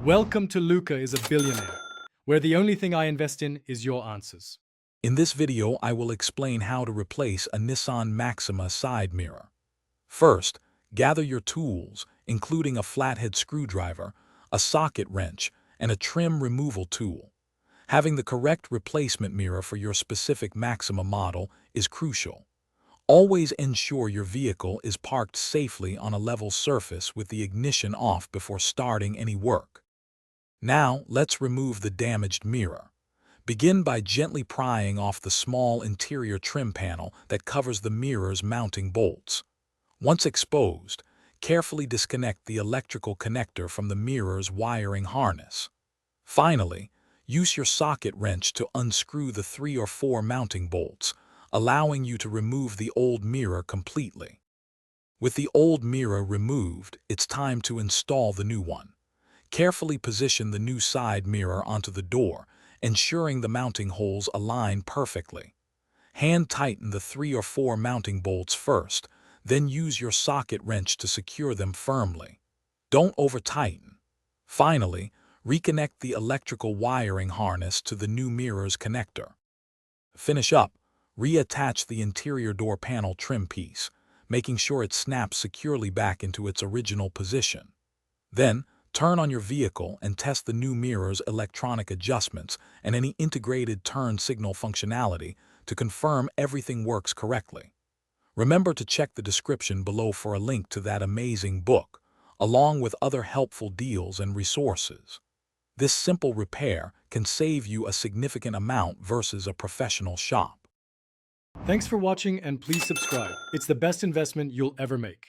Welcome to Luca is a Billionaire, where the only thing I invest in is your answers. In this video, I will explain how to replace a Nissan Maxima side mirror. First, gather your tools, including a flathead screwdriver, a socket wrench, and a trim removal tool. Having the correct replacement mirror for your specific Maxima model is crucial. Always ensure your vehicle is parked safely on a level surface with the ignition off before starting any work. Now, let's remove the damaged mirror. Begin by gently prying off the small interior trim panel that covers the mirror's mounting bolts. Once exposed, carefully disconnect the electrical connector from the mirror's wiring harness. Finally, use your socket wrench to unscrew the 3 or 4 mounting bolts, allowing you to remove the old mirror completely. With the old mirror removed, it's time to install the new one. Carefully position the new side mirror onto the door, ensuring the mounting holes align perfectly. Hand tighten the 3 or 4 mounting bolts first, then use your socket wrench to secure them firmly. Don't over-tighten. Finally, reconnect the electrical wiring harness to the new mirror's connector. Finish up, reattach the interior door panel trim piece, making sure it snaps securely back into its original position. Then, turn on your vehicle and test the new mirror's electronic adjustments and any integrated turn signal functionality to confirm everything works correctly. Remember to check the description below for a link to that amazing book, along with other helpful deals and resources. This simple repair can save you a significant amount versus a professional shop. Thanks for watching and please subscribe. It's the best investment you'll ever make.